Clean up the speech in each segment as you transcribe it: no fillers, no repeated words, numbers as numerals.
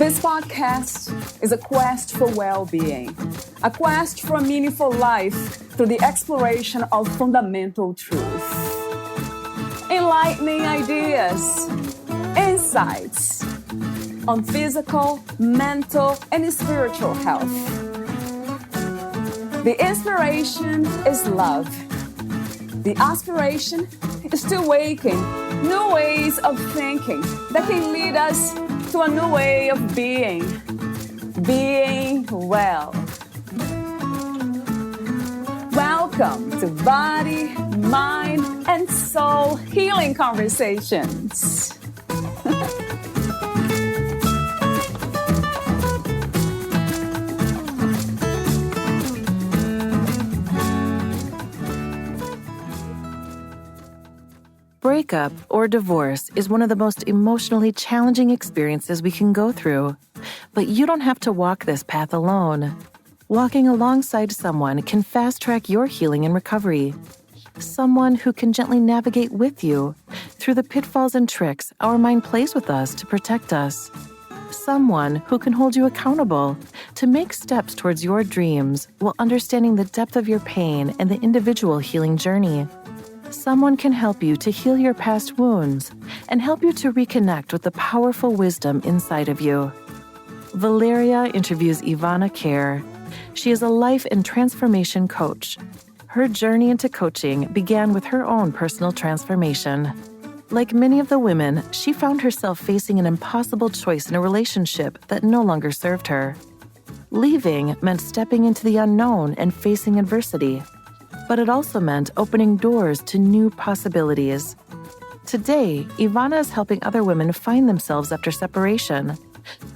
This podcast is a quest for well-being, a quest for a meaningful life through the exploration of fundamental truth. Enlightening ideas, insights on physical, mental, and spiritual health. The inspiration is love. The aspiration is to awaken new ways of thinking that can lead us to a new way of being well. Welcome to Body, Mind, and Soul Healing Conversations. Breakup or divorce is one of the most emotionally challenging experiences we can go through. But you don't have to walk this path alone. Walking alongside someone can fast-track your healing and recovery. Someone who can gently navigate with you through the pitfalls and tricks our mind plays with us to protect us. Someone who can hold you accountable to make steps towards your dreams while understanding the depth of your pain and the individual healing journey. Someone can help you to heal your past wounds and help you to reconnect with the powerful wisdom inside of you. Valeria interviews Ivana Care. She is a life and transformation coach. Her journey into coaching began with her own personal transformation. Like many of the women, she found herself facing an impossible choice in a relationship that no longer served her. Leaving meant stepping into the unknown and facing adversity. But it also meant opening doors to new possibilities. Today, Ivana is helping other women find themselves after separation.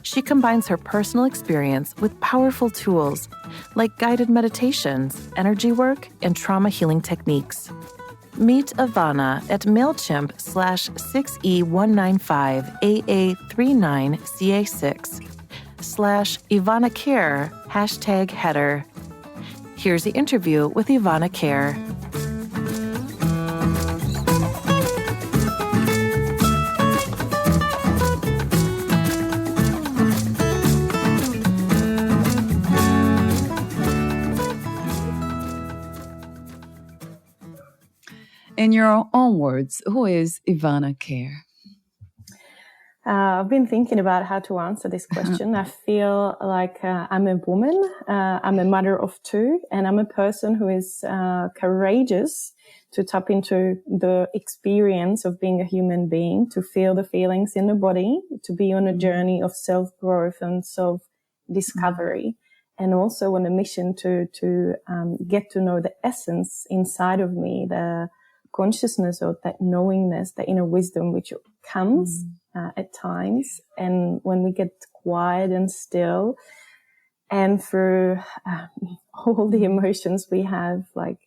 She combines her personal experience with powerful tools like guided meditations, energy work, and trauma healing techniques. Meet Ivana at MailChimp/6E1959AA39CA6/Ivana Care #header. Here's the interview with Ivana Care. In your own words, who is Ivana Care? I've been thinking about how to answer this question. I feel like I'm a woman, I'm a mother of two, and I'm a person who is courageous to tap into the experience of being a human being, to feel the feelings in the body, to be on a journey of self-growth and self-discovery, and also on a mission to get to know the essence inside of me, the consciousness or that knowingness, the inner wisdom which comes at times, and when we get quiet and still, and through all the emotions we have, like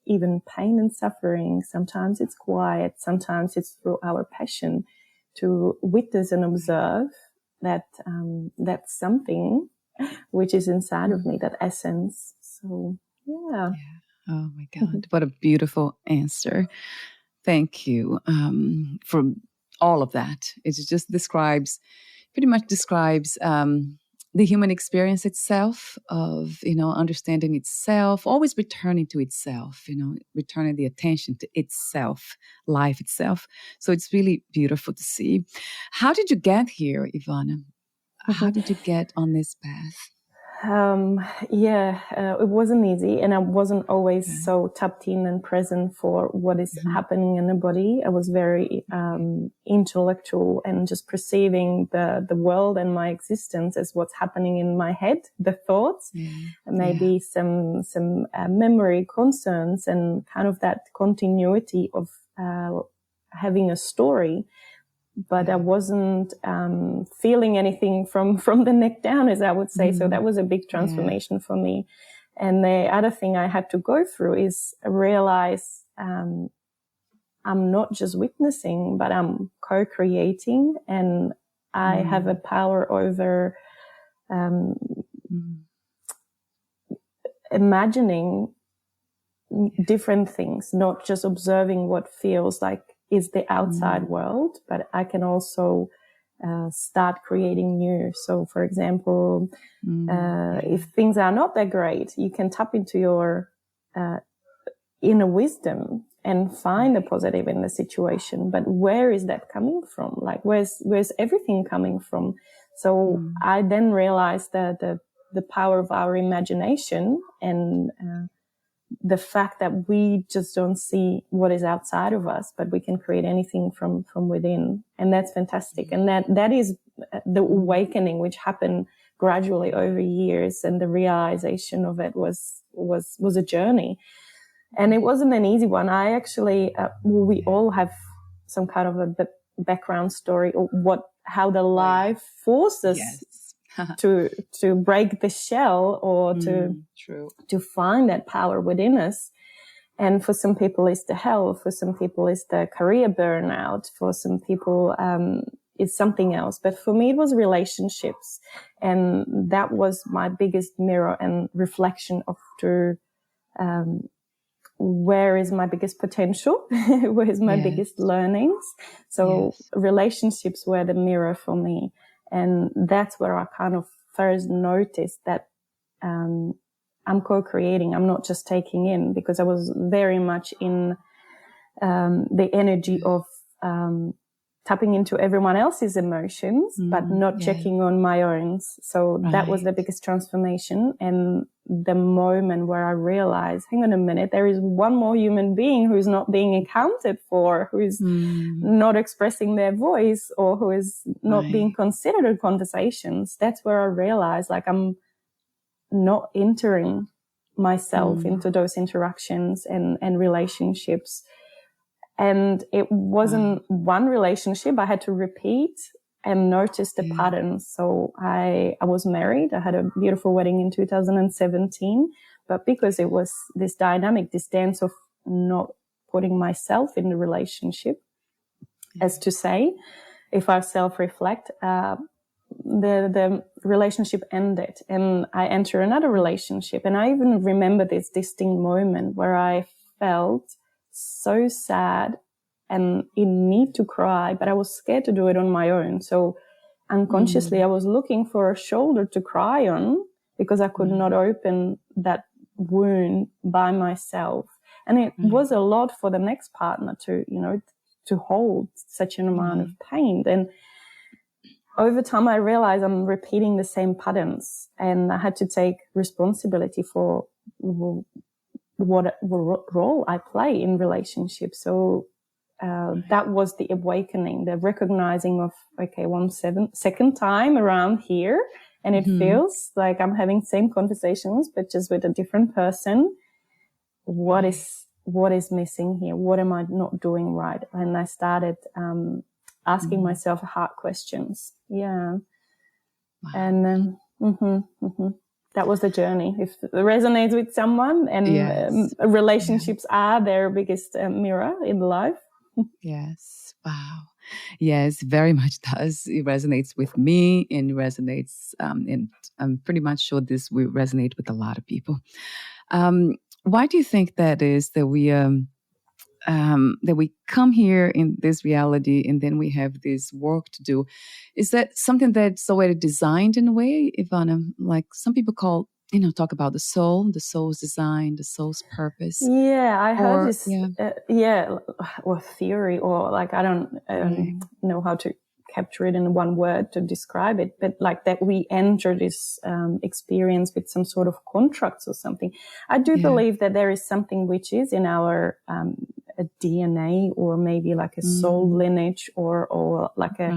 even pain and suffering, sometimes it's quiet, sometimes it's through our passion to witness and observe that that's something which is inside of me, that essence. So yeah. Oh my God, what a beautiful answer. Thank you for all of that. It just pretty much describes the human experience itself of, understanding itself, always returning to itself, returning the attention to itself, life itself. So it's really beautiful to see. How did you get here, Ivana? How did you get on this path? It wasn't easy, and I wasn't always so tapped in and present for what is happening in the body. I was very intellectual and just perceiving the world and my existence as what's happening in my head, the thoughts, maybe some memory concerns, and kind of that continuity of having a story. But I wasn't feeling anything from the neck down, as I would say. So that was a big transformation for me. And the other thing I had to go through is realize I'm not just witnessing, but I'm co-creating, and I have a power over imagining different things, not just observing what feels like is the outside world, but I can also start creating new. So, for example, if things are not that great, you can tap into your inner wisdom and find the positive in the situation. But where is that coming from? Like, where's everything coming from? So I then realized that the power of our imagination and the fact that we just don't see what is outside of us, but we can create anything from within. And that's fantastic. And that is the awakening, which happened gradually over years. And the realization of it was a journey. And it wasn't an easy one. I actually, we all have some kind of a background story or how the life forces to break the shell or to find that power within us. And for some people it's the health, for some people it's the career burnout, for some people it's something else. But for me it was relationships, and that was my biggest mirror and reflection of where is my biggest potential? Where is my biggest learnings? So relationships were the mirror for me. And that's where I kind of first noticed that I'm co-creating. I'm not just taking in, because I was very much in the energy of tapping into everyone else's emotions, but not checking on my own. So that was the biggest transformation. And the moment where I realized, hang on a minute, there is one more human being who's not being accounted for, who is not expressing their voice, or who is not being considered in conversations. That's where I realized, like, I'm not entering myself into those interactions and relationships. And it wasn't one relationship. I had to repeat and notice the patterns. So I was married. I had a beautiful wedding in 2017. But because it was this dynamic, this dance of not putting myself in the relationship, as to say, if I self-reflect, the relationship ended and I entered another relationship. And I even remember this distinct moment where I felt so sad and in need to cry, but I was scared to do it on my own. So unconsciously, I was looking for a shoulder to cry on because I could not open that wound by myself. And it was a lot for the next partner to hold such an amount of pain. And over time, I realized I'm repeating the same patterns, and I had to take responsibility for what role I play in relationships. So that was the awakening, the recognizing of, okay, second time around here, and it feels like I'm having same conversations, but just with a different person. What is missing here? What am I not doing right? And I started asking myself hard questions. Yeah. Wow. And then that was the journey. If it resonates with someone, and relationships are their biggest mirror in life. Yes. Wow. Yes, very much does. It resonates with me, and it resonates, and I'm pretty much sure this will resonate with a lot of people. Why do you think that is, that we come here in this reality and then we have this work to do? Is that something that's already designed in a way, Ivana? Like some people talk about the soul's design, the soul's purpose. Yeah, I heard this. Or theory, or like I don't know how to capture it in one word to describe it, but like that we enter this experience with some sort of contracts or something. I do believe that there is something which is in our a DNA, or maybe like a soul lineage, or like a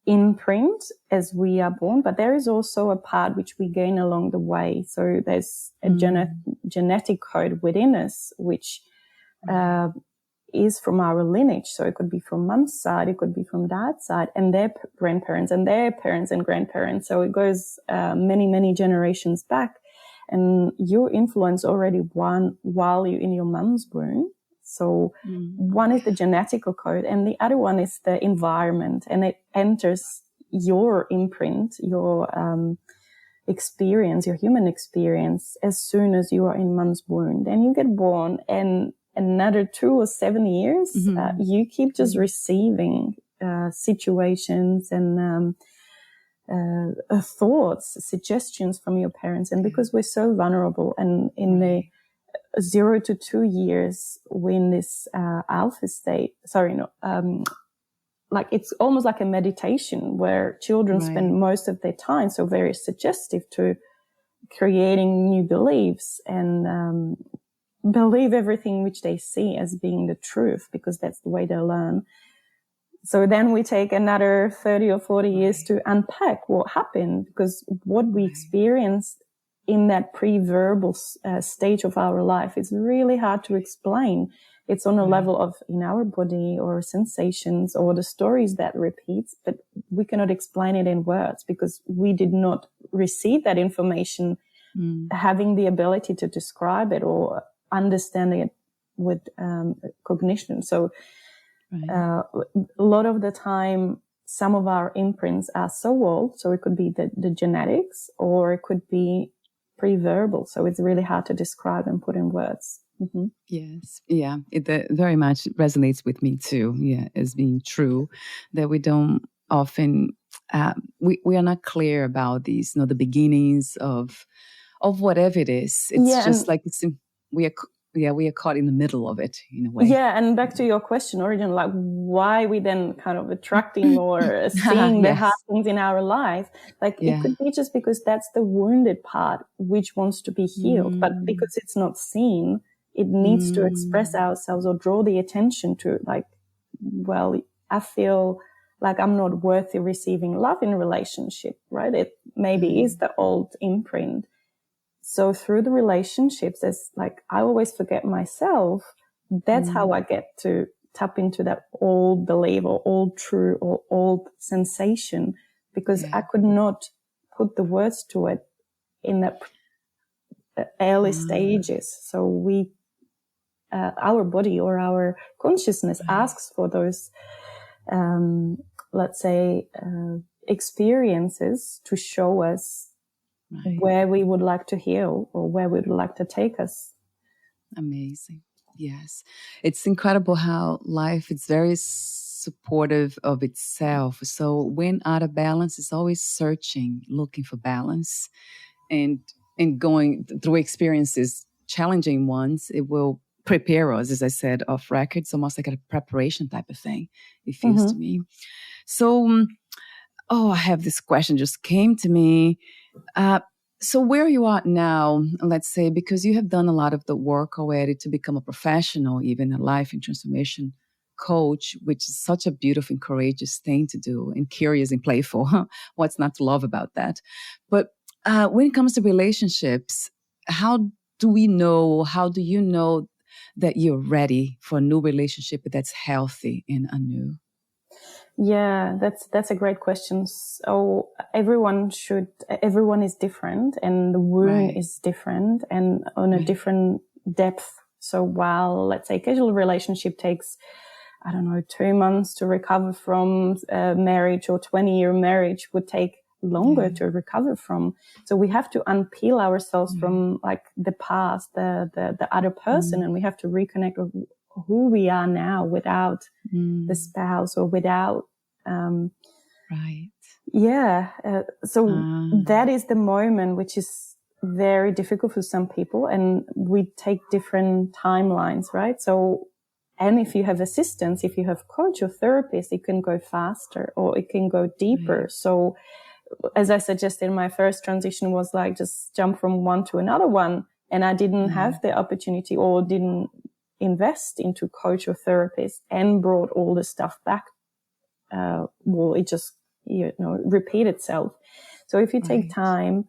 imprint as we are born, but there is also a part which we gain along the way. So there's a genetic code within us which is from our lineage. So it could be from mom's side, it could be from dad's side, and their grandparents and their parents and grandparents. So it goes many, many generations back, and your influence already won while you're in your mom's womb. So one is the genetical code, and the other one is the environment, and it enters your imprint, your experience, your human experience, as soon as you are in mom's womb. Then you get born, and another 2 or 7 years, you keep just receiving situations and thoughts, suggestions from your parents. And because we're so vulnerable, and in the 0 to 2 years, we're in this alpha state. Like it's almost like a meditation where children spend most of their time, so very suggestive to creating new beliefs and believe everything which they see as being the truth, because that's the way they learn. So then we take another 30 or 40 years to unpack what happened, because what we experienced in that pre-verbal stage of our life is really hard to explain. It's on a level of in our body or sensations or the stories that repeats, but we cannot explain it in words because we did not receive that information having the ability to describe it or understanding it with cognition. So a lot of the time, some of our imprints are so old, so it could be the genetics, or it could be pre-verbal. So it's really hard to describe and put in words. Mm-hmm. Yes. Yeah. It very much resonates with me too. Yeah. As being true that we don't often, we are not clear about these, the beginnings of whatever it is. It's just like we are caught in the middle of it in a way. Yeah, and back to your question, Origin, like why we then kind of attracting or seeing the hard things in our life, like it could be just because that's the wounded part which wants to be healed, but because it's not seen, it needs to express ourselves or draw the attention to, like, well, I feel like I'm not worthy receiving love in a relationship, right? It maybe is the old imprint. So through the relationships, it's like I always forget myself. That's how I get to tap into that old belief or old true or old sensation, because I could not put the words to it in that early stages. So we, our body or our consciousness asks for those, let's say, experiences to show us where we would like to heal or where we would like to take us. Amazing. Yes. It's incredible how life is very supportive of itself. So when out of balance, it's always searching, looking for balance, and going through experiences, challenging ones. It will prepare us, as I said, off record. It's almost like a preparation type of thing, it feels to me. So, I have this question just came to me. So where you are now, let's say, because you have done a lot of the work already to become a professional, even a life and transformation coach, which is such a beautiful and courageous thing to do, and curious and playful. What's not to love about that? But when it comes to relationships, how do you know that you're ready for a new relationship that's healthy and anew? Yeah, that's a great question. So everyone is different, and the wound is different and on a different depth. So while, let's say, casual relationship takes, 2 months to recover from marriage, or 20-year marriage would take longer to recover from. So we have to unpeel ourselves from like the past, the other person, and we have to reconnect with who we are now without the spouse or without so that is the moment which is very difficult for some people, and we take different timelines, right? So, and if you have assistance, if you have coach or therapist, it can go faster or it can go deeper. So as I suggested, my first transition was like just jump from one to another one, and I didn't have the opportunity or didn't invest into coach or therapist and brought all the stuff back. It just, repeat itself. So if you take time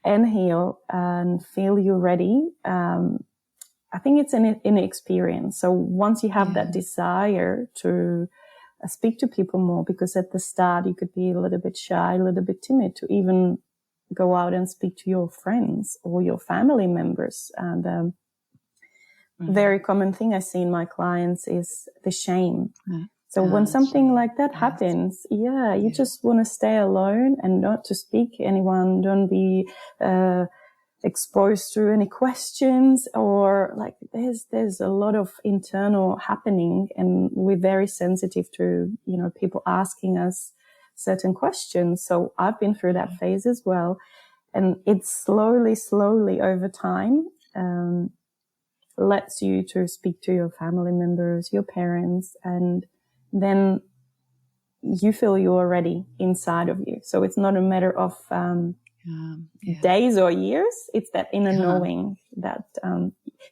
and heal and feel you're ready, I think it's an experience. So once you have that desire to speak to people more, because at the start you could be a little bit shy, a little bit timid to even go out and speak to your friends or your family members. And very common thing I see in my clients is the shame. So when something like that happens, you just want to stay alone and not to speak to anyone. Don't be exposed to any questions, or like there's a lot of internal happening, and we're very sensitive to, you know, people asking us certain questions. So I've been through that phase as well. And it's slowly over time, lets you to speak to your family members, your parents, and then you feel you're ready inside of you. So it's not a matter of days or years. It's that inner knowing that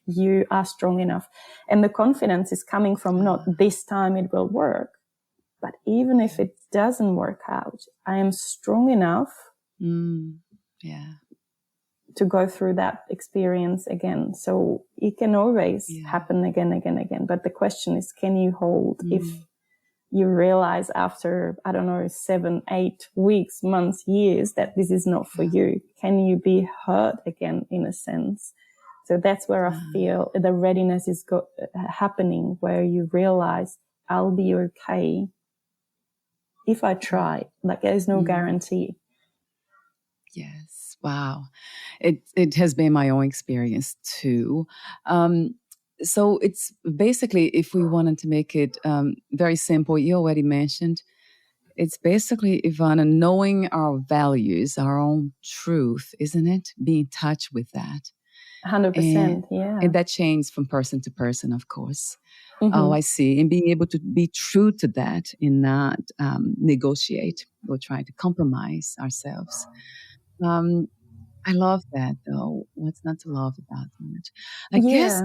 you are strong enough. And the confidence is coming from not this time it will work, but even if it doesn't work out, I am strong enough to go through that experience again. So it can always happen again. But the question is, can you hold if you realize after, I don't know, 7, 8 weeks, months, years that this is not for you? Can you be hurt again in a sense? So that's where I feel the readiness is happening, where you realize I'll be okay if I try. Like there's no guarantee. Yes. Wow. It has been my own experience too. So it's basically, if we wanted to make it very simple, you already mentioned, it's basically, Ivana, knowing our values, our own truth, isn't it? Be in touch with that. 100%, yeah. And that changes from person to person, of course. Oh, I see. And being able to be true to that and not negotiate or try to compromise ourselves. I love that, though. What's not to love about that? I guess,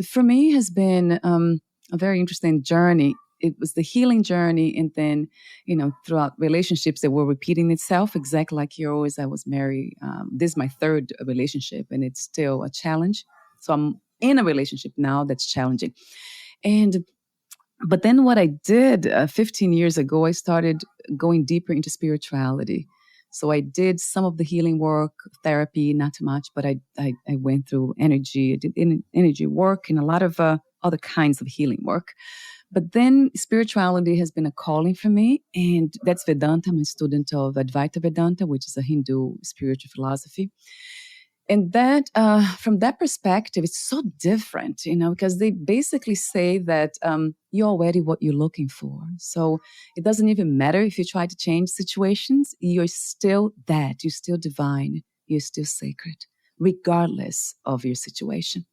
for me has been a very interesting journey. It was the healing journey, and then, you know, throughout relationships that were repeating itself, exactly like yours. I was married. This is my 3rd relationship, and it's still a challenge. So I'm in a relationship now that's challenging. But then what I did 15 years ago, I started going deeper into spirituality. So I did some of the healing work, therapy, not too much, but I went through energy, I did energy work and a lot of other kinds of healing work. But then spirituality has been a calling for me, and that's Vedanta. I'm a student of Advaita Vedanta, which is a Hindu spiritual philosophy. And that, from that perspective, it's so different, you know, because they basically say that you're already what you're looking for. So it doesn't even matter if you try to change situations. You're still that. You're still divine. You're still sacred, regardless of your situation.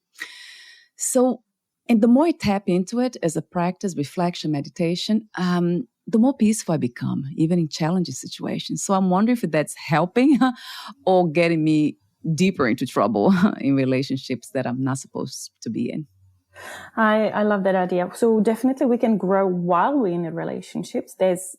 So, and the more I tap into it as a practice, reflection, meditation, the more peaceful I become, even in challenging situations. So I'm wondering if that's helping or getting me deeper into trouble in relationships that I'm not supposed to be in. I love that idea. So definitely we can grow while we're in a relationships. There's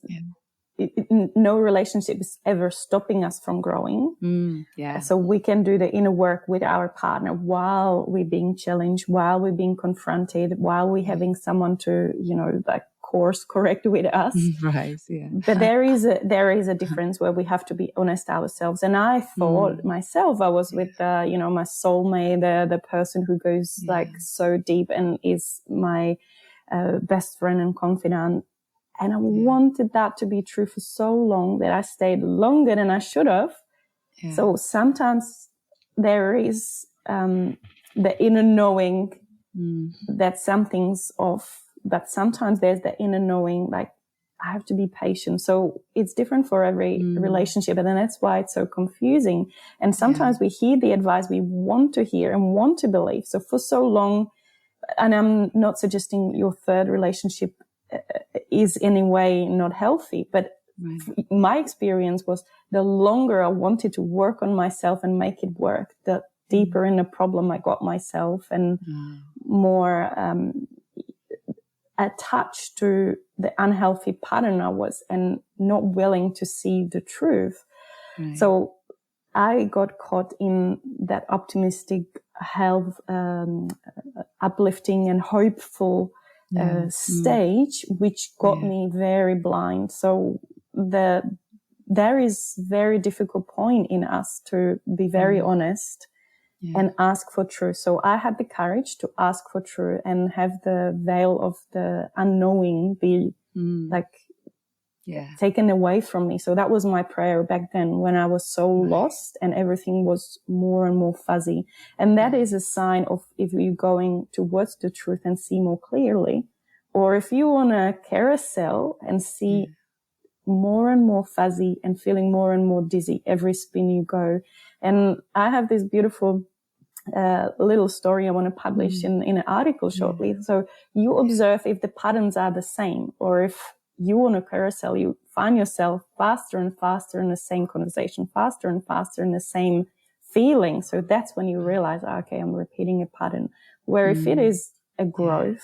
no relationship is ever stopping us from growing. So we can do the inner work with our partner while we're being challenged, while we're being confronted, while we're having someone to, you know, like course correct with us. Right. Yeah. But there is a difference where we have to be honest ourselves. And I thought myself, I was with, you know, my soulmate, the person who goes like so deep and is my best friend and confidant. And I wanted that to be true for so long that I stayed longer than I should have. Yeah. So sometimes there is the inner knowing that something's off. But sometimes there's the inner knowing, like, I have to be patient. So it's different for every relationship. And then that's why it's so confusing. And sometimes we hear the advice we want to hear and want to believe. So for so long, and I'm not suggesting your 3rd relationship is in any way not healthy, but my experience was the longer I wanted to work on myself and make it work, the deeper in the problem I got myself and more attached to the unhealthy pattern I was and not willing to see the truth. Right. So I got caught in that optimistic, health, uplifting and hopeful stage, which got me very blind. So there is very difficult point in us to be very honest and ask for truth. So I had the courage to ask for truth and have the veil of the unknowing be like taken away from me. So that was my prayer back then when I was so lost and everything was more and more fuzzy. And that is a sign of if you're going towards the truth and see more clearly, or if you want a carousel and see more and more fuzzy and feeling more and more dizzy every spin you go. And I have this beautiful little story I want to publish in an article shortly. So you observe if the patterns are the same, or if you on a carousel, you find yourself faster and faster in the same conversation, faster and faster in the same feeling. So that's when you realize, okay, I'm repeating a pattern. Where if it is a growth,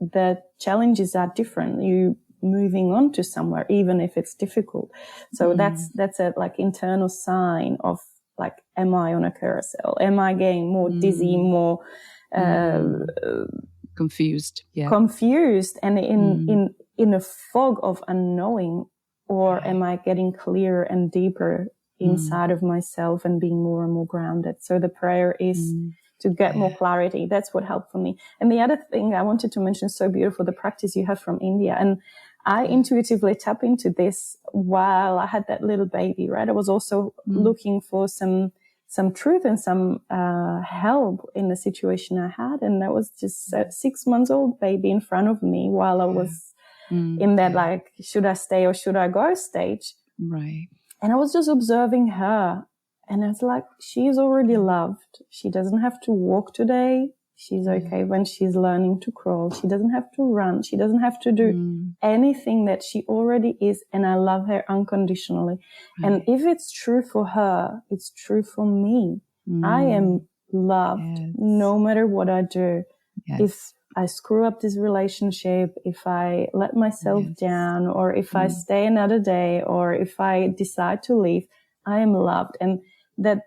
the challenges are different. You moving on to somewhere, even if it's difficult. So that's a like internal sign of like, am I on a carousel? Am I getting more dizzy, more confused? Confused and in a fog of unknowing, or am I getting clearer and deeper inside of myself and being more and more grounded? So the prayer is to get more clarity. That's what helped for me. And the other thing I wanted to mention, so beautiful, the practice you have from India. And I intuitively tap into this while I had that little baby, right? I was also looking for some truth and some help in the situation I had. And that was just a 6 months old baby in front of me while I was in that, like, should I stay or should I go stage? Right. And I was just observing her. And I was like, she's already loved. She doesn't have to walk today. She's okay when she's learning to crawl. She doesn't have to run. She doesn't have to do anything that she already is. And I love her unconditionally. And if it's true for her, it's true for me. I am loved no matter what I do. If I screw up this relationship, if I let myself down, or if I stay another day, or if I decide to leave, I am loved. And that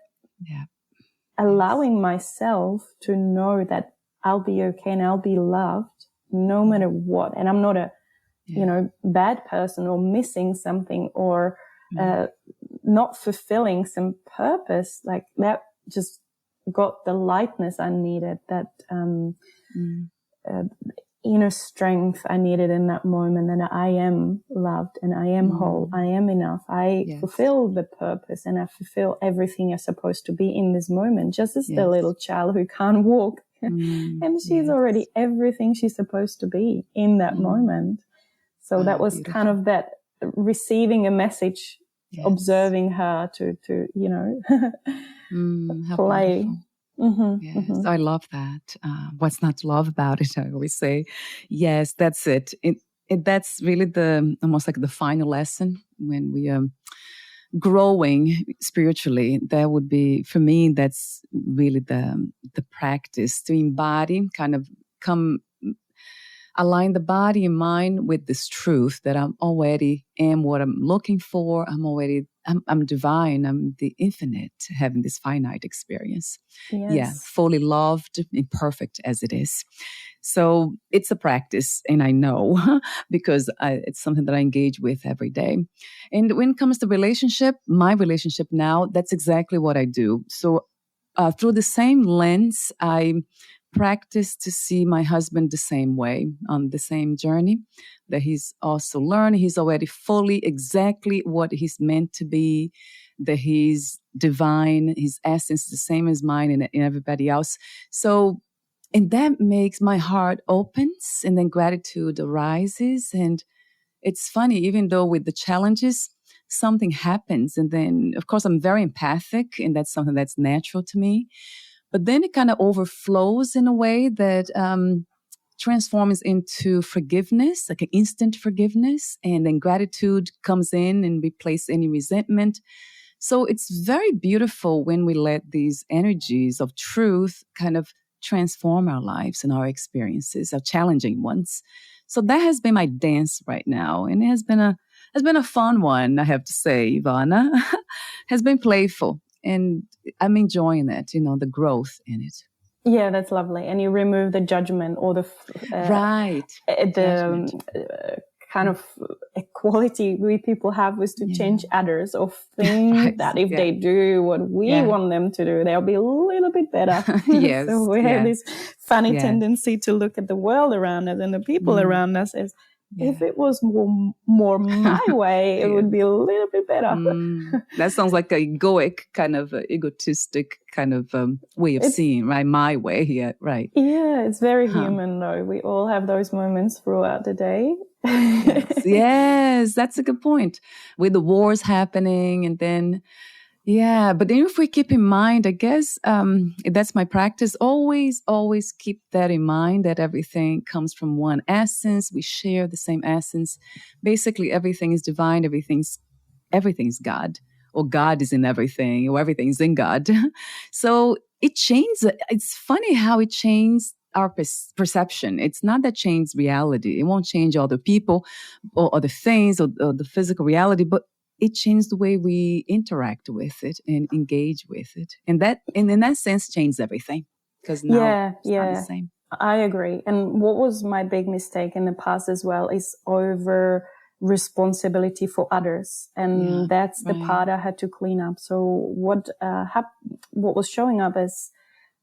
allowing myself to know that I'll be okay and I'll be loved no matter what. And I'm not a, bad person or missing something or not fulfilling some purpose. Like that just got the lightness I needed, that inner strength I needed in that moment, and I am loved and I am whole. I am enough. I fulfill the purpose and I fulfill everything I'm supposed to be in this moment, just as the little child who can't walk. And she's already everything she's supposed to be in that moment. So that was beautiful. Kind of that receiving a message, observing her to play. I love that. What's not to love about it? I always say, yes, that's it. That's really almost like the final lesson when we are growing spiritually. That would be, for me, that's really the practice to embody, kind of align the body and mind with this truth that I'm already am what I'm looking for. I'm divine. I'm the infinite, having this finite experience. Fully loved, imperfect as it is. So it's a practice, and I know because it's something that I engage with every day. And when it comes to my relationship now, that's exactly what I do. So through the same lens, I practice to see my husband the same way, on the same journey that he's also learned. He's already fully exactly what he's meant to be, that he's divine, his essence is the same as mine and everybody else. So, and that makes my heart opens, and then gratitude arises. And it's funny, even though with the challenges, something happens. And then, of course, I'm very empathic, and that's something that's natural to me. But then it kind of overflows in a way that transforms into forgiveness, like an instant forgiveness. And then gratitude comes in and replaces any resentment. So it's very beautiful when we let these energies of truth kind of transform our lives and our experiences, our challenging ones. So that has been my dance right now. And it has been a fun one, I have to say, Ivana. Has been playful. And I'm enjoying it, the growth in it. Yeah, that's lovely. And you remove the judgment or the kind of equality we people have is to change others or think that if they do what we want them to do, they'll be a little bit better. So we have this funny tendency to look at the world around us and the people around us as if it was more my way, it would be a little bit better. That sounds like a egoic kind of egotistic kind of way of seeing, right? My way, yeah, right. Yeah, it's very human though. We all have those moments throughout the day. Yes, that's a good point. With the wars happening and then, yeah, but then if we keep in mind, I guess that's my practice, always keep that in mind, that everything comes from one essence. We share the same essence. Basically, everything is divine. Everything's God, or God is in everything, or everything's in God. So it changes. It's funny how it changes our perception. It's not that changes reality. It won't change all the people or the things or the physical reality, but it changed the way we interact with it and engage with it. And in that sense, changed everything, because now it's not the same. I agree. And what was my big mistake in the past as well is over responsibility for others. And that's the part I had to clean up. So what was showing up as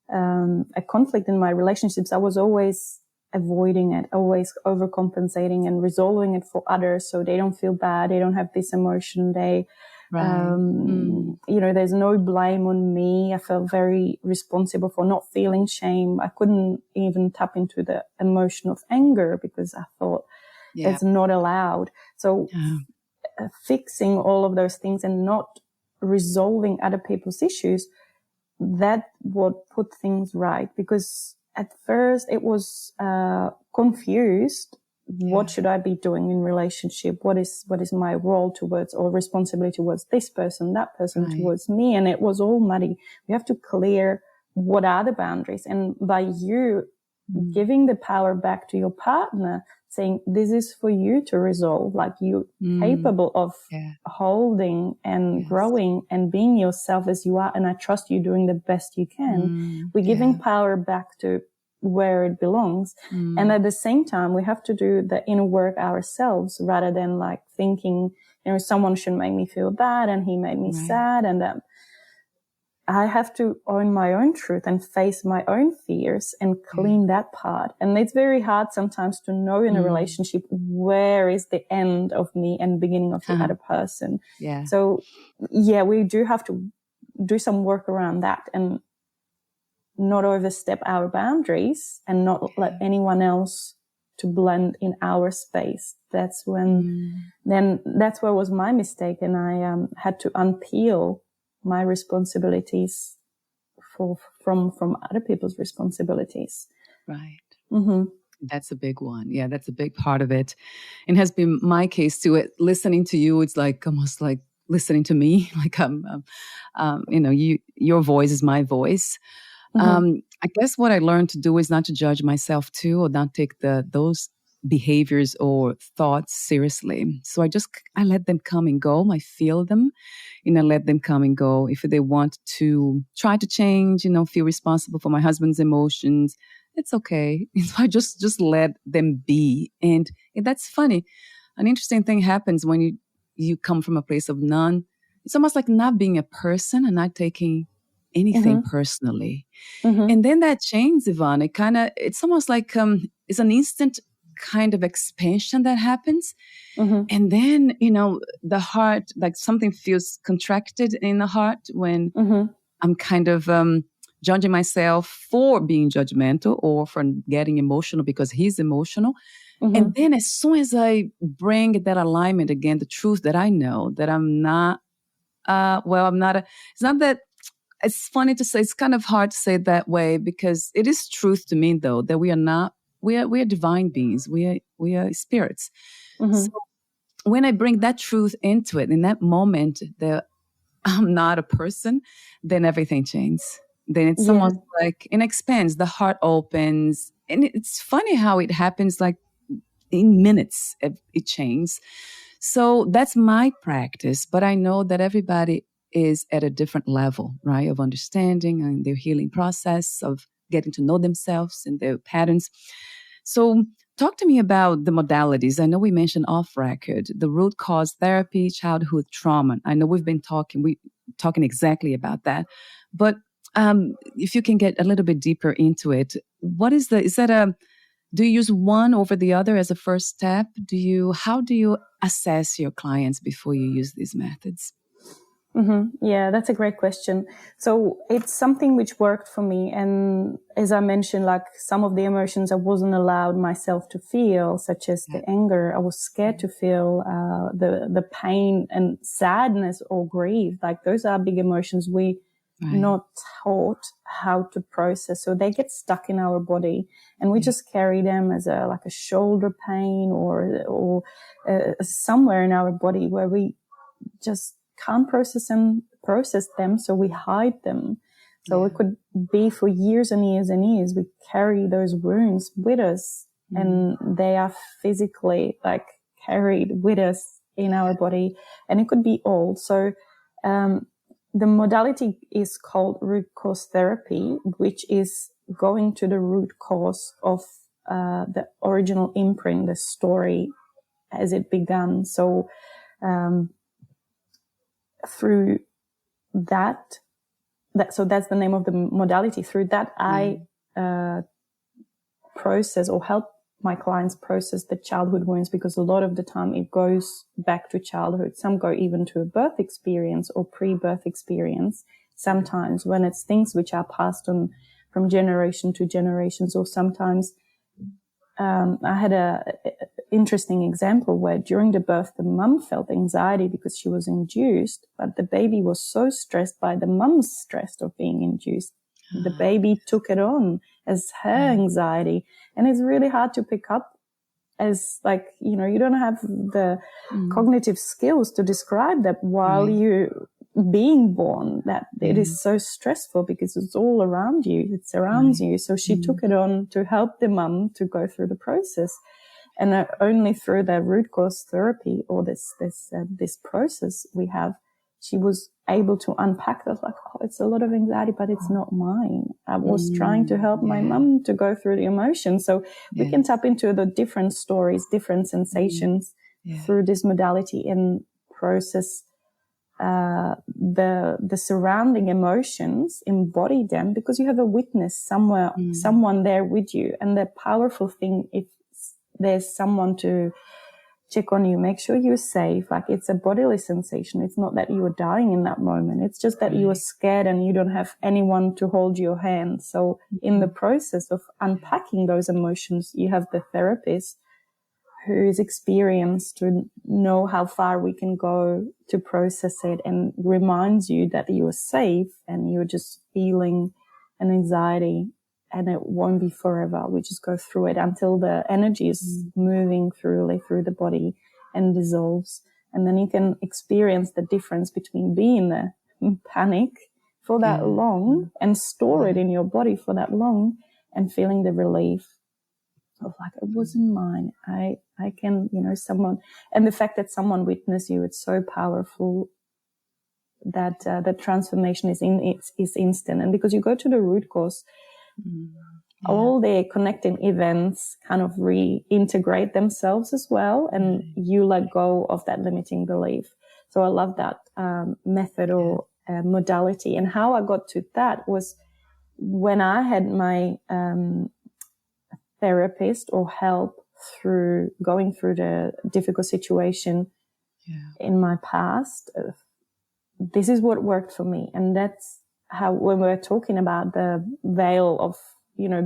a conflict in my relationships, I was always avoiding it, always overcompensating and resolving it for others so they don't feel bad, they don't have this emotion, there's no blame on me. I felt very responsible for not feeling shame. I couldn't even tap into the emotion of anger because I thought it's not allowed. So fixing all of those things and not resolving other people's issues, that would put things right, because at first it was confused. What should I be doing in relationship? What is my role towards or responsibility towards this person, that person, towards me? And it was all muddy. We have to clear what are the boundaries. And by you giving the power back to your partner, saying this is for you to resolve, like you're capable of holding and growing and being yourself as you are, and I trust you doing the best you can. We're giving power back to where it belongs. And at the same time, we have to do the inner work ourselves, rather than like thinking, someone should make me feel bad and he made me sad, and I have to own my own truth and face my own fears and clean that part. And it's very hard sometimes to know in a relationship where is the end of me and beginning of the other person. Yeah. So we do have to do some work around that and not overstep our boundaries and not let anyone else to blend in our space. That's when, then that's where was my mistake. And I had to unpeel my responsibilities from other people's responsibilities. Right. That's a big one. Yeah, that's a big part of it. And has been my case too. Listening to you, it's like almost like listening to me. Like your voice is my voice. I guess what I learned to do is not to judge myself too, or not take those behaviors or thoughts seriously. So I let them come and go. I feel them, and I let them come and go. If they want to try to change, feel responsible for my husband's emotions, it's okay. So I just let them be. And that's funny. An interesting thing happens when you come from a place of none. It's almost like not being a person and not taking anything personally. And then that changes, Ivana. It's almost like it's an instant kind of expansion that happens. And then, the heart, like something feels contracted in the heart when I'm kind of judging myself for being judgmental or for getting emotional because he's emotional. And then as soon as I bring that alignment again, the truth that I know that I'm not, it's not that, it's funny to say, it's kind of hard to say it that way because it is truth to me though, that we are divine beings. We are spirits. So when I bring that truth into it, in that moment that I'm not a person, then everything changes. Then it's almost like it expands, the heart opens. And it's funny how it happens like in minutes, it changes. So that's my practice. But I know that everybody is at a different level, right, of understanding and their healing process, of getting to know themselves and their patterns. So talk to me about the modalities. I know we mentioned off record, the root cause therapy, childhood trauma. I know we've been talking exactly about that. But if you can get a little bit deeper into it, what is is that do you use one over the other as a first step? How do you assess your clients before you use these methods? Mm-hmm. Yeah, that's a great question. So it's something which worked for me. And as I mentioned, like some of the emotions I wasn't allowed myself to feel, such as the anger. I was scared to feel the pain and sadness or grief. Like those are big emotions we not taught how to process. So they get stuck in our body, and we just carry them as a shoulder pain or somewhere in our body where we just can't process them, so we hide them. So it could be for years and years and years we carry those wounds with us, and they are physically like carried with us in our body, and it could be old. So the modality is called root cause therapy, which is going to the root cause of the original imprint, the story as it began. So through so that's the name of the modality. Through that, I process or help my clients process the childhood wounds, because a lot of the time it goes back to childhood. Some go even to a birth experience or pre-birth experience. Sometimes when it's things which are passed on from generation to generations, or sometimes I had a interesting example where during the birth, the mum felt anxiety because she was induced, but the baby was so stressed by the mum's stress of being induced. The baby took it on as her anxiety. And it's really hard to pick up as you don't have the cognitive skills to describe that while you being born, that it is so stressful because it's all around you. It surrounds you. So she took it on to help the mum to go through the process. And only through the root cause therapy or this process we have, she was able to unpack that, it's a lot of anxiety, but it's not mine. I was trying to help my mum to go through the emotions. So we can tap into the different stories, different sensations through this modality and process the surrounding emotions, embody them, because you have a witness somewhere, someone there with you. And the powerful thing, if there's someone to check on you, make sure you're safe. It's a bodily sensation. It's not that you are dying in that moment. It's just that you are scared and you don't have anyone to hold your hand. So in the process of unpacking those emotions, you have the therapist who is experienced to know how far we can go to process it, and reminds you that you are safe and you're just feeling an anxiety, and it won't be forever. We just go through it until the energy is moving through the body and dissolves. And then you can experience the difference between being in panic for that long and store it in your body for that long, and feeling the relief of it wasn't mine. I can, someone, and the fact that someone witnessed you, it's so powerful that the transformation is instant. And because you go to the root cause, all the connecting events kind of reintegrate themselves as well, and you let go of that limiting belief. So I love that method or modality. And how I got to that was when I had my therapist or help through going through the difficult situation in my past. This is what worked for me. And that's how, when we're talking about the veil of,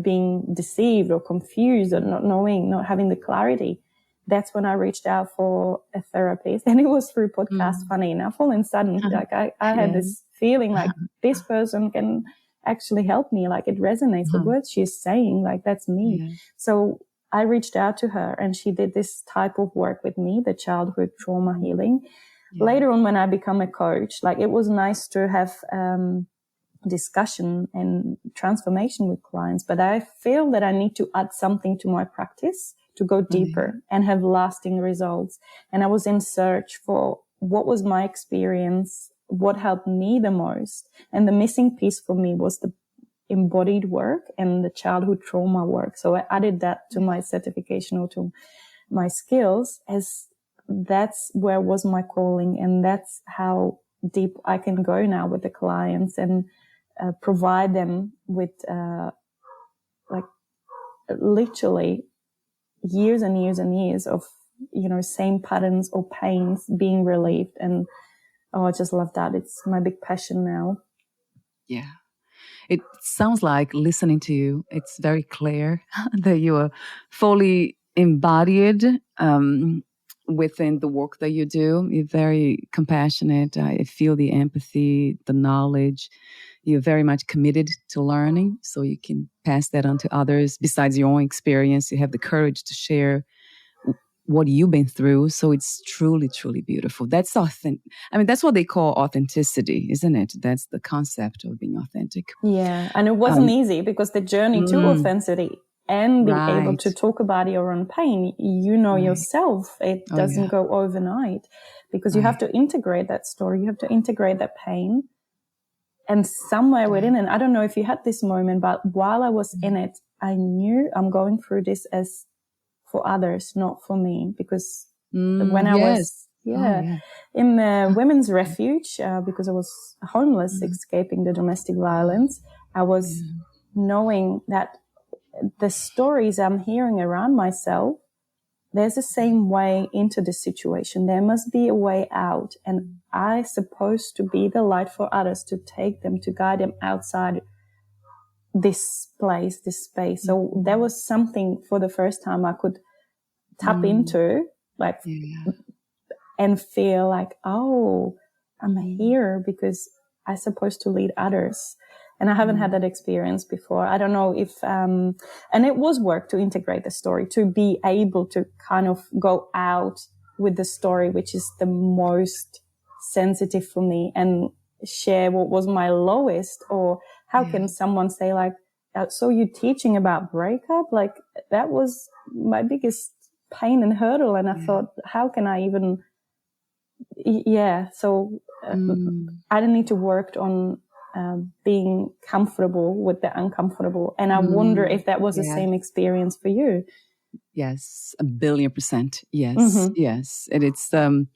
being deceived or confused or not knowing, not having the clarity, that's when I reached out for a therapist. And it was through podcast, funny enough, all in sudden. I had this feeling this person can actually help me. It resonates. The words she's saying, that's me. Yeah. So I reached out to her, and she did this type of work with me, the childhood trauma healing. Yeah. Later on, when I become a coach, it was nice to have discussion and transformation with clients, but I feel that I need to add something to my practice to go deeper and have lasting results. And I was in search for what was my experience, what helped me the most. And the missing piece for me was the embodied work and the childhood trauma work. So I added that to my certification or to my skills, as that's where was my calling. And that's how deep I can go now with the clients and provide them with literally years and years and years of, same patterns or pains being relieved. And I just love that. It's my big passion now. Yeah. It sounds like, listening to you, it's very clear that you are fully embodied within the work that you do. You're very compassionate. I feel the empathy, the knowledge. You're very much committed to learning, so you can pass that on to others. Besides your own experience, you have the courage to share what you've been through. So it's truly, truly beautiful. That's authentic. I mean, that's what they call authenticity, isn't it? That's the concept of being authentic. Yeah. And it wasn't easy, because the journey to authenticity and being able to talk about your own pain, yourself, it doesn't go overnight, because you have to integrate that story. You have to integrate that pain. And somewhere within it, I don't know if you had this moment, but while I was in it, I knew I'm going through this as for others, not for me, because when I was in the women's refuge, because I was homeless, escaping the domestic violence, I was knowing that the stories I'm hearing around myself, there's the same way into the situation. There must be a way out, and I'm supposed to be the light for others, to take them, to guide them outside this place, this space. So there was something for the first time I could tap into, and feel like, oh, I'm here because I'm supposed to lead others. And I haven't had that experience before. I don't know if, and it was work to integrate the story, to be able to kind of go out with the story, which is the most sensitive for me, and share what was my lowest. Or how can someone say, like, so you're teaching about breakup? Like, that was my biggest pain and hurdle. And I thought, how can I even, so I didn't need to work on being comfortable with the uncomfortable. And I wonder if that was the same experience for you. Yes, 1,000,000,000%. Yes, yes. And it's an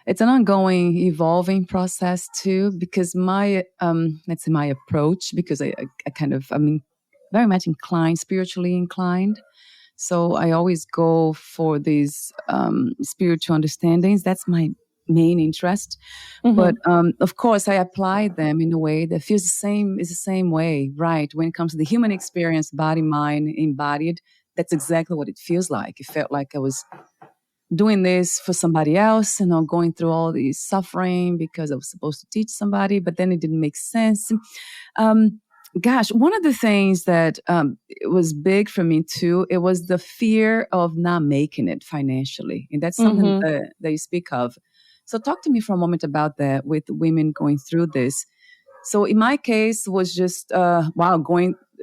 ongoing, evolving process too, because my, let's say my approach, because I'm very much spiritually inclined. So I always go for these spiritual understandings. That's my main interest. But of course, I apply them in a way that feels is the same way, right? When it comes to the human experience, body, mind, embodied, that's exactly what it feels like. It felt like I was doing this for somebody else, going through all this suffering because I was supposed to teach somebody, but then it didn't make sense. One of the things that it was big for me too, it was the fear of not making it financially. And that's something that you speak of. So talk to me for a moment about that with women going through this. So in my case, it was just,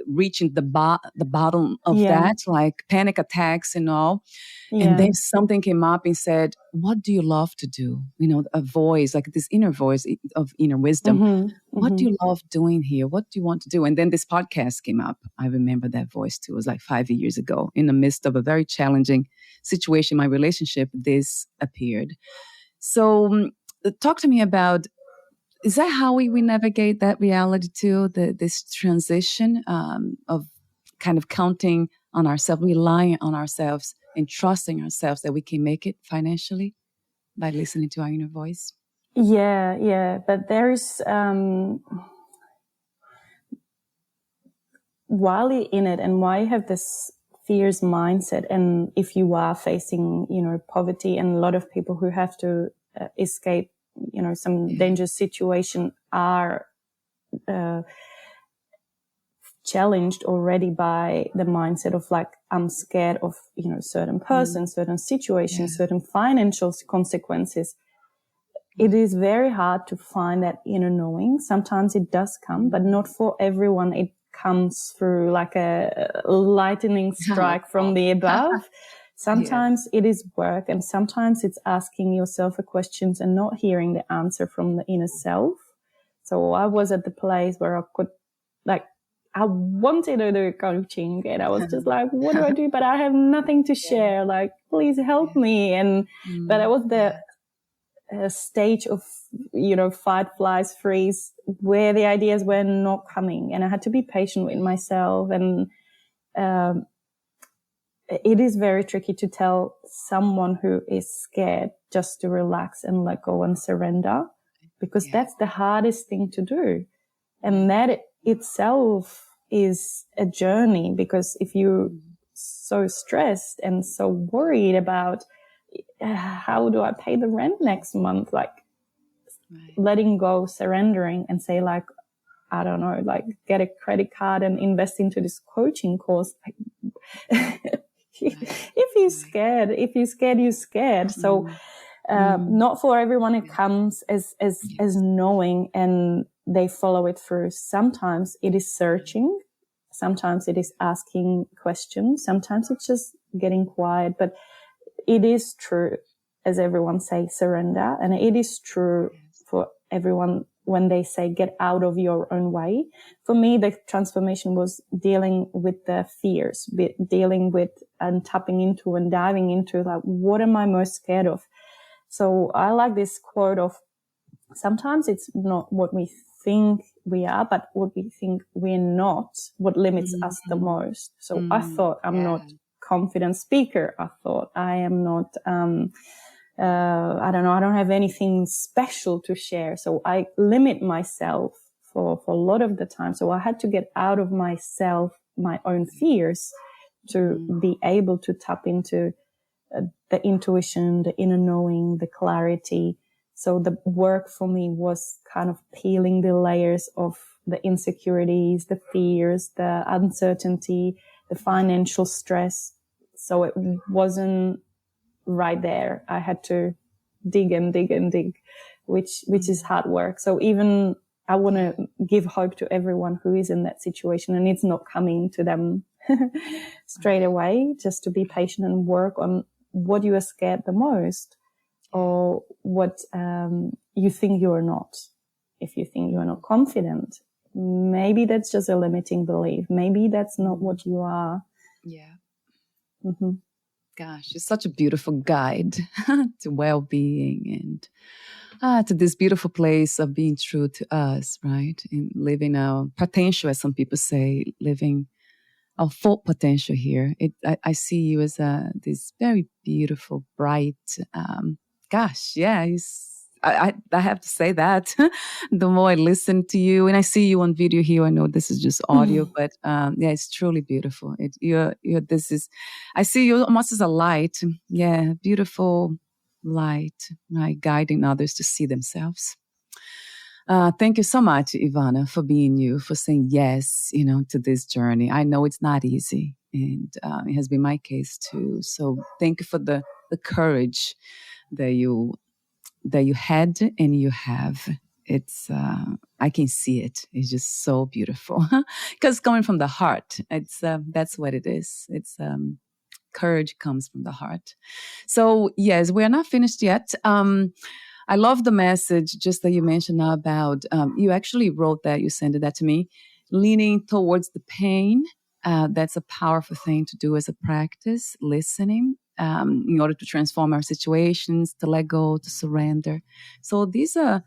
reaching the bottom of that, like panic attacks and all. Yeah. And then something came up and said, what do you love to do? A voice, like this inner voice of inner wisdom. What do you love doing here? What do you want to do? And then this podcast came up. I remember that voice too. It was like 5 years ago. In the midst of a very challenging situation in my relationship, this appeared. So talk to me about, is that how we navigate that reality too? This transition of kind of counting on ourselves, relying on ourselves, and trusting ourselves that we can make it financially by listening to our inner voice? Yeah. But there's, while you're in it and while you have this fierce mindset, and if you are facing, poverty, and a lot of people who have to escape, some dangerous situation are challenged already by the mindset of like, I'm scared of, certain person, certain situations, certain financial consequences. It is very hard to find that inner knowing. Sometimes it does come, but not for everyone. It comes through like a lightning strike from the above. Sometimes it is work, and sometimes it's asking yourself a questions and not hearing the answer from the inner self. So I was at the place where I could, like, I wanted to do coaching, and I was just like, what do I do? But I have nothing to share. Like, please help me. And, but I was the stage of, fight, flies, freeze, where the ideas were not coming. And I had to be patient with myself. And it is very tricky to tell someone who is scared just to relax and let go and surrender, because that's the hardest thing to do. And that itself is a journey, because if you're so stressed and so worried about how do I pay the rent next month, like letting go, surrendering, and say like, I don't know, like get a credit card and invest into this coaching course. Like, if you're scared, you're scared. So not for everyone it comes as knowing and they follow it through. Sometimes it is searching. Sometimes it is asking questions. Sometimes it's just getting quiet. But it is true, as everyone say, surrender. And it is true for everyone when they say get out of your own way. For me, the transformation was dealing with the fears, dealing with and tapping into and diving into like, what am I most scared of? So I like this quote of, sometimes it's not what we think we are, but what we think we're not, what limits us the most. So I thought I'm not confident speaker. I thought I am not, I don't know, I don't have anything special to share. So I limit myself for a lot of the time. So I had to get out of myself, my own fears, to be able to tap into the intuition, the inner knowing, the clarity. So the work for me was kind of peeling the layers of the insecurities, the fears, the uncertainty, the financial stress. So it wasn't right there. I had to dig and dig and dig, which is hard work. So even I want to give hope to everyone who is in that situation, and it's not coming to them straight away, just to be patient and work on what you are scared the most, or what you think you're not. If you think you're not confident, maybe that's just a limiting belief. Maybe that's not what you are. Yeah. Gosh, it's such a beautiful guide to well-being and to this beautiful place of being true to us, right? In living our potential, as some people say, living our full potential here. I see you as this very beautiful, bright, I have to say that the more I listen to you, and I see you on video here, I know this is just audio, but it's truly beautiful. I see you almost as a light. Yeah, beautiful light, right, guiding others to see themselves. Thank you so much, Ivana, for being you, for saying yes, to this journey. I know it's not easy, and it has been my case too. So thank you for the courage that you had and you have. It's I can see it. It's just so beautiful because coming from the heart. It's that's what it is. It's courage comes from the heart. So yes, we are not finished yet. I love the message just that you mentioned now about, you actually wrote that, you sent that to me, leaning towards the pain. That's a powerful thing to do as a practice, listening, in order to transform our situations, to let go, to surrender. So these are,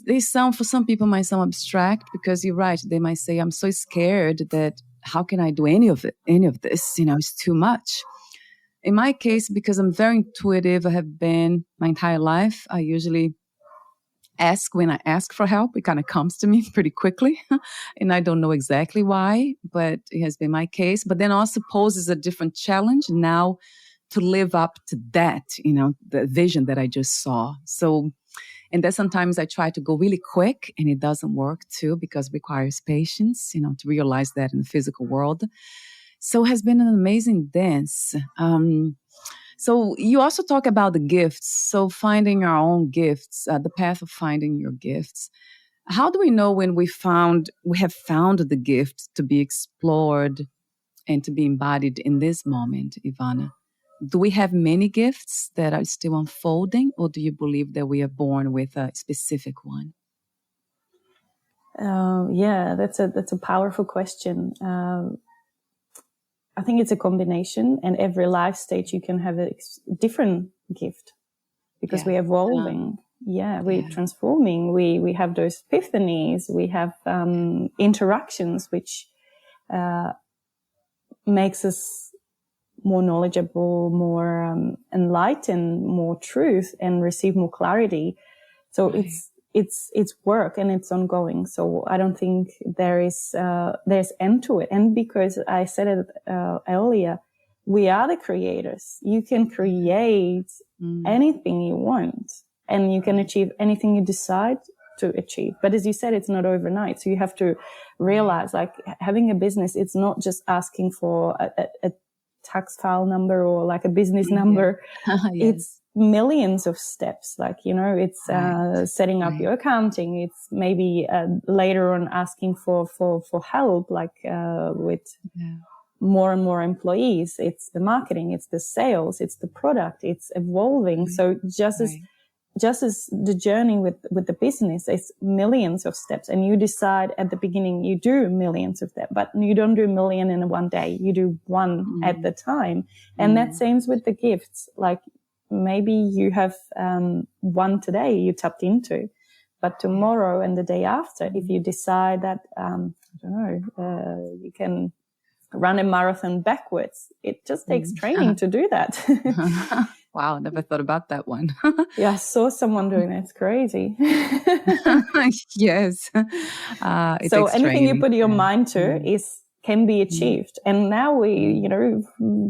they sound, for some people might sound abstract, because you're right. They might say, I'm so scared that how can I do any of this? It's too much. In my case, because I'm very intuitive, I have been my entire life. I usually ask when I ask for help. It kind of comes to me pretty quickly. And I don't know exactly why, but it has been my case. But then also poses a different challenge now to live up to that, the vision that I just saw. So, and then sometimes I try to go really quick and it doesn't work too, because it requires patience, to realize that in the physical world. So it has been an amazing dance. So you also talk about the gifts. So finding our own gifts, the path of finding your gifts. How do we know when we have found the gift to be explored and to be embodied in this moment, Ivana? Do we have many gifts that are still unfolding, or do you believe that we are born with a specific one? That's a powerful question. I think it's a combination, and every life stage you can have a different gift, because we're evolving. We're transforming. We have those epiphanies. We have interactions which makes us more knowledgeable, more enlightened, more truth, and receive more clarity. So it's work, and it's ongoing. So I don't think there's end to it. And because I said it earlier, we are the creators. You can create anything you want, and you can achieve anything you decide to achieve. But as you said, it's not overnight. So you have to realize, like, having a business, it's not just asking for a tax file number or like a business number. Yes. It's millions of steps. Like, it's setting up your accounting. It's maybe later on asking for help, like with more and more employees. It's the marketing, it's the sales, it's the product, it's evolving. So just as the journey with the business, it's millions of steps, and you decide at the beginning you do millions of that, but you don't do a million in one day. You do one at the time. And that same with the gifts. Like, maybe you have one today you tapped into, but tomorrow and the day after, if you decide that, you can run a marathon backwards, it just takes training to do that. Wow, never thought about that one. Yeah, I saw someone doing that. It's crazy. Yes. So anything you put your mind to can be achieved. And now we,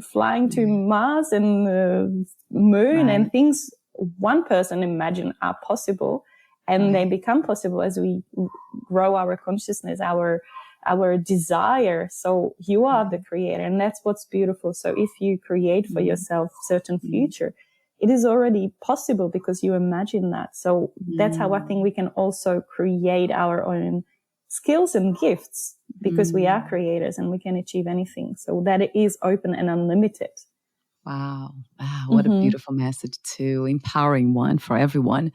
flying to Mars and the moon and things one person imagined are possible, and they become possible as we grow our consciousness, our desire. So you are the creator, and that's what's beautiful. So if you create for yourself certain future, it is already possible because you imagine that. So that's how I think we can also create our own skills and gifts, because we are creators and we can achieve anything. So that it is open and unlimited. Wow. What a beautiful message too. Empowering one for everyone.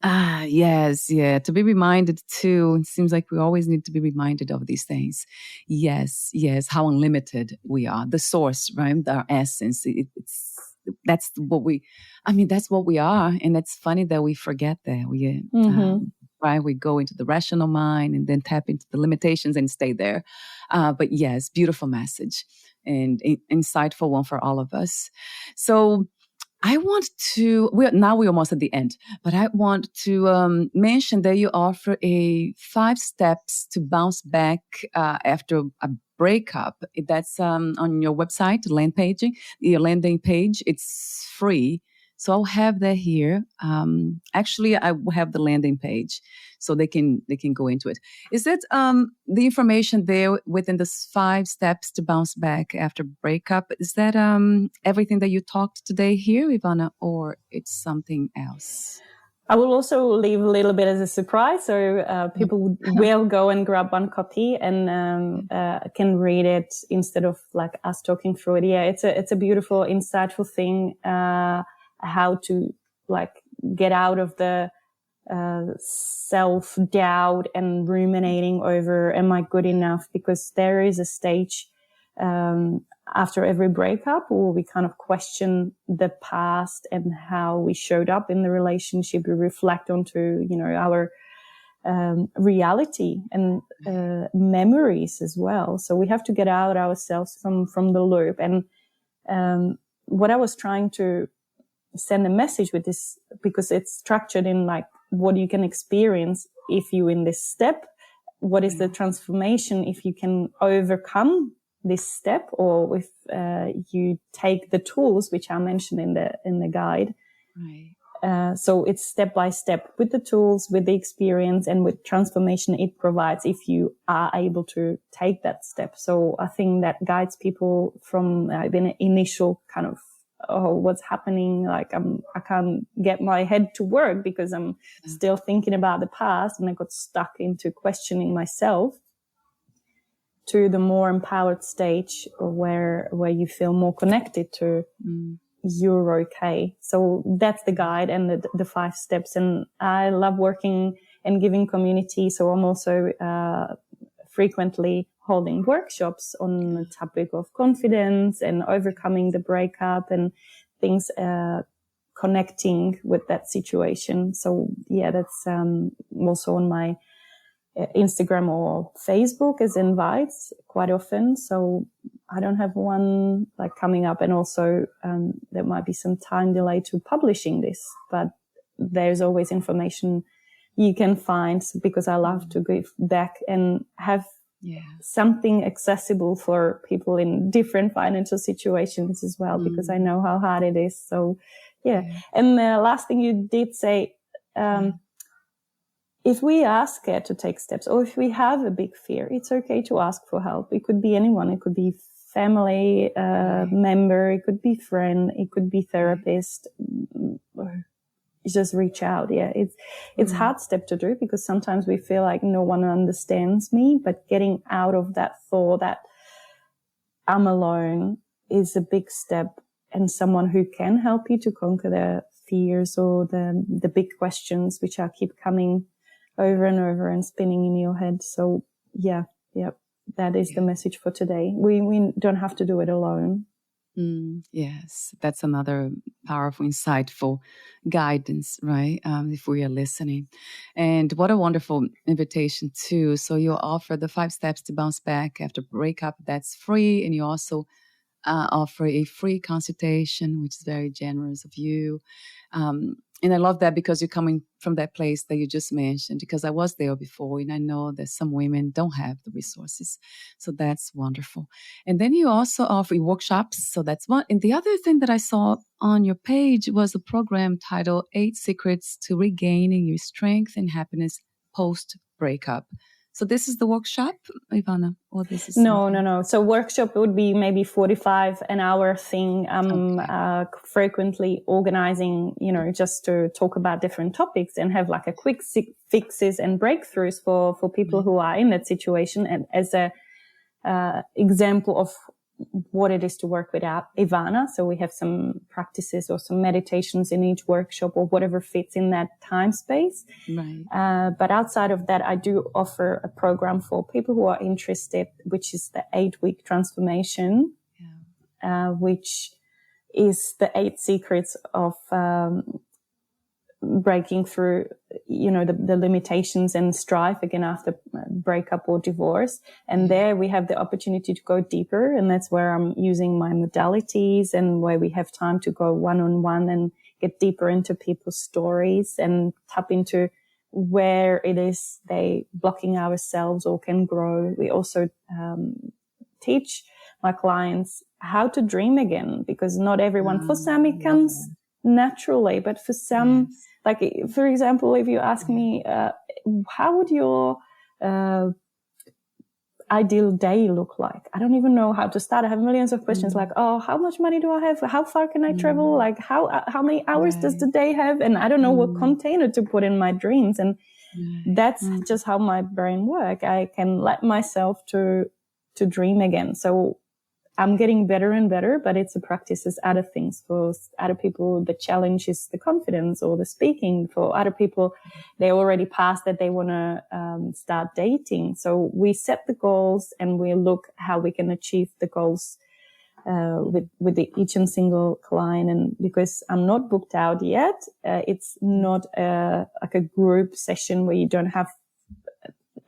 Yes. Yeah. To be reminded too. It seems like we always need to be reminded of these things. Yes. How unlimited we are. The source, right? Our essence. That's what we are. And it's funny that we forget that. Right? We go into the rational mind and then tap into the limitations and stay there. But yes, beautiful message and insightful one for all of us. So I want to, we're almost at the end, but I want to mention that you offer 5 steps to bounce back after a breakup. That's on your website, your landing page. It's free. So I'll have that here. Actually, I will have the landing page so they can go into it. Is that the information there within the 5 steps to bounce back after breakup? Is that everything that you talked today here, Ivana, or it's something else? I will also leave a little bit as a surprise, so people will go and grab one copy and can read it instead of like us talking through it. Yeah, it's a beautiful, insightful thing. How to like get out of the self-doubt and ruminating over, am I good enough? Because there is a stage after every breakup where we kind of question the past and how we showed up in the relationship. We reflect onto, our reality and memories as well. So we have to get out ourselves from the loop. And what I was trying to send a message with this, because it's structured in like what you can experience if you in this step, what is the transformation if you can overcome this step, or if you take the tools which I mentioned in the guide. Right. So it's step by step with the tools, with the experience, and with transformation it provides if you are able to take that step. So I think that guides people from the initial kind of, what's happening? Like I can't get my head to work because I'm still thinking about the past, and I got stuck into questioning myself, to the more empowered stage where you feel more connected to you're okay. So that's the guide and the 5 steps. And I love working and giving community. So I'm also frequently holding workshops on the topic of confidence and overcoming the breakup and things, connecting with that situation. So yeah, that's also on my Instagram or Facebook as invites quite often. So I don't have one like coming up, and also there might be some time delay to publishing this, but there's always information you can find, because I love to give back and have something accessible for people in different financial situations as well, because I know how hard it is. So and the last thing you did say, if we are scared to take steps, or if we have a big fear, it's okay to ask for help. It could be anyone. It could be family member. It could be friend. It could be therapist. Just reach out. It's a hard step to do, because sometimes we feel like no one understands me, but getting out of that thought that I'm alone is a big step, and someone who can help you to conquer the fears or the big questions which are keep coming over and over and spinning in your head. So that is the message for today. We don't have to do it alone. Yes, that's another powerful, insightful guidance, right? If we are listening. And what a wonderful invitation too. So you offer the 5 steps to bounce back after breakup. That's free. And you also offer a free consultation, which is very generous of you. And I love that, because you're coming from that place that you just mentioned, because I was there before, and I know that some women don't have the resources. So that's wonderful. And then you also offer workshops. So that's one. And the other thing that I saw on your page was a program titled 8 Secrets to Regaining Your Strength and Happiness Post-Breakup. So this is the workshop, Ivana, or this is No. So workshop would be maybe 45 an hour thing. Frequently organizing, just to talk about different topics and have like a quick fixes and breakthroughs for people who are in that situation, and as a example of what it is to work with Ivana. So we have some practices or some meditations in each workshop, or whatever fits in that time space. Right. But outside of that, I do offer a program for people who are interested, which is the 8-week transformation, which is the 8 secrets of breaking through, the limitations and strife again after breakup or divorce. And there we have the opportunity to go deeper. And that's where I'm using my modalities, and where we have time to go one-on-one and get deeper into people's stories and tap into where it is they blocking ourselves or can grow. We also teach my clients how to dream again, because not everyone, for some it comes naturally, but for some, like, for example, if you ask me, how would your ideal day look like? I don't even know how to start. I have millions of questions like, how much money do I have? How far can I travel? Like, how many hours does the day have? And I don't know what container to put in my dreams. And that's just how my brain works. I can let myself to dream again. So I'm getting better and better, but it's a practice as other things. For other people, the challenge is the confidence or the speaking. For other people, they already passed that they want to start dating. So we set the goals and we look how we can achieve the goals with each and single client. And because I'm not booked out yet, it's not like a group session where you don't have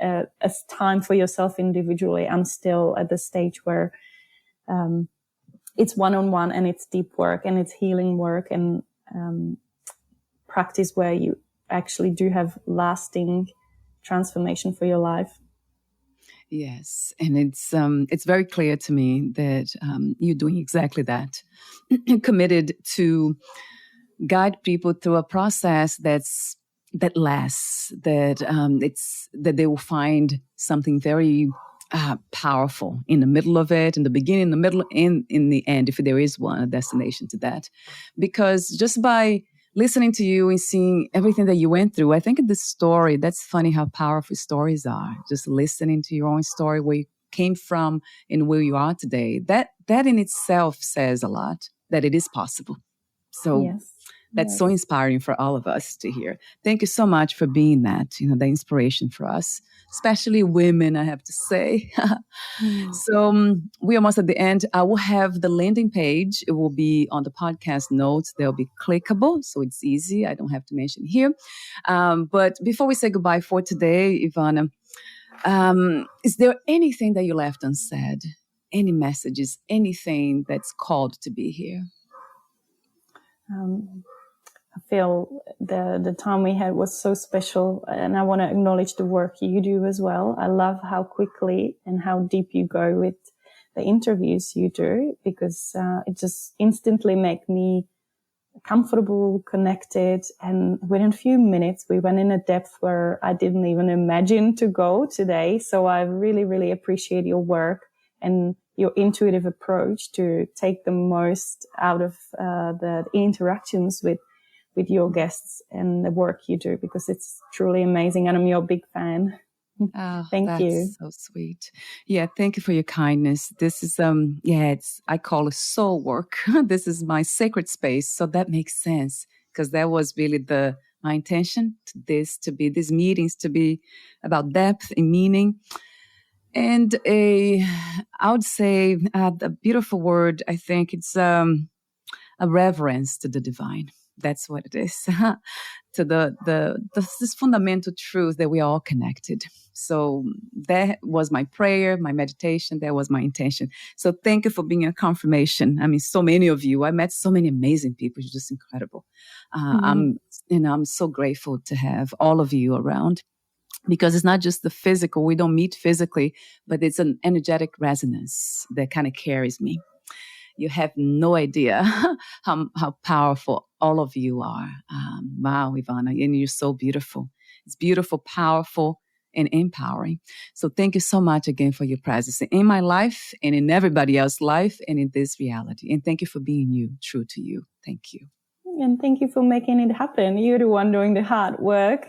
a time for yourself individually. I'm still at the stage where it's one-on-one, and it's deep work, and it's healing work, and practice where you actually do have lasting transformation for your life. Yes, and it's very clear to me that you're doing exactly that. You're committed to guide people through a process that lasts, that they will find something very powerful in the middle of it, in the beginning, in the middle, and in the end, if there is one, a destination to that. Because just by listening to you and seeing everything that you went through, I think in this story, that's funny how powerful stories are. Just listening to your own story, where you came from and where you are today, that in itself says a lot, that it is possible. So that's so inspiring for all of us to hear. Thank you so much for being that, the inspiration for us, especially women, I have to say. So we're almost at the end. I will have the landing page. It will be on the podcast notes. They'll be clickable, so it's easy. I don't have to mention here. But before we say goodbye for today, Ivana, Is there anything that you left unsaid? Any messages, anything that's called to be here? I feel the time we had was so special, and I want to acknowledge the work you do as well. I love how quickly and how deep you go with the interviews you do, because it just instantly make me comfortable, connected, and within a few minutes we went in a depth where I didn't even imagine to go today. So I really, really appreciate your work and your intuitive approach to take the most out of the interactions with your guests and the work you do, because it's truly amazing, and I'm your big fan. Oh, Thank you. That's so sweet. Yeah, thank you for your kindness. This is I call it soul work. This is my sacred space, so that makes sense, because that was really my intention to be these meetings to be about depth and meaning. And I would say the beautiful word, I think it's a reverence to the divine. That's what it is. To this fundamental truth that we are all connected. So that was my prayer, my meditation. That was my intention. So thank you for being a confirmation. I mean, so many of you. I met so many amazing people. You're just incredible. I'm so grateful to have all of you around, because it's not just the physical. We don't meet physically, but it's an energetic resonance that kind of carries me. You have no idea how powerful all of you are. Wow, Ivana, and you're so beautiful. It's beautiful, powerful, and empowering. So thank you so much again for your presence in my life and in everybody else's life and in this reality. And thank you for being you, true to you. Thank you. And thank you for making it happen. You're the one doing the hard work,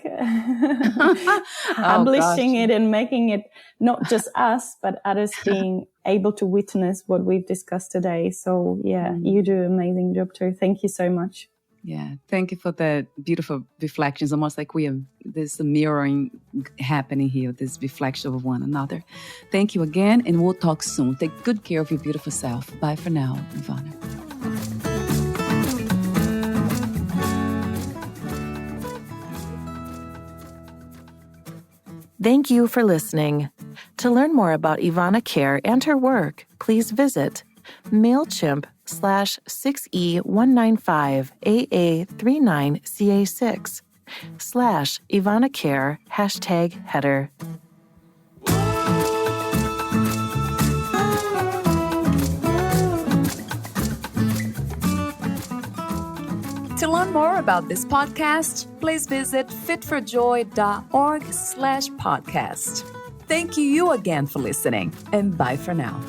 publishing it and making it not just us, but others being able to witness what we've discussed today. So you do an amazing job too. Thank you so much. Yeah, thank you for the beautiful reflections. Almost like there's a mirroring happening here, this reflection of one another. Thank you again, and we'll talk soon. Take good care of your beautiful self. Bye for now, Ivana. Thank you for listening. To learn more about Ivana Care and her work, please visit MailChimp/6E195AA39CA6 /Ivana Care #header. To learn more about this podcast, please visit fitforjoy.org/podcast. Thank you again for listening, and bye for now.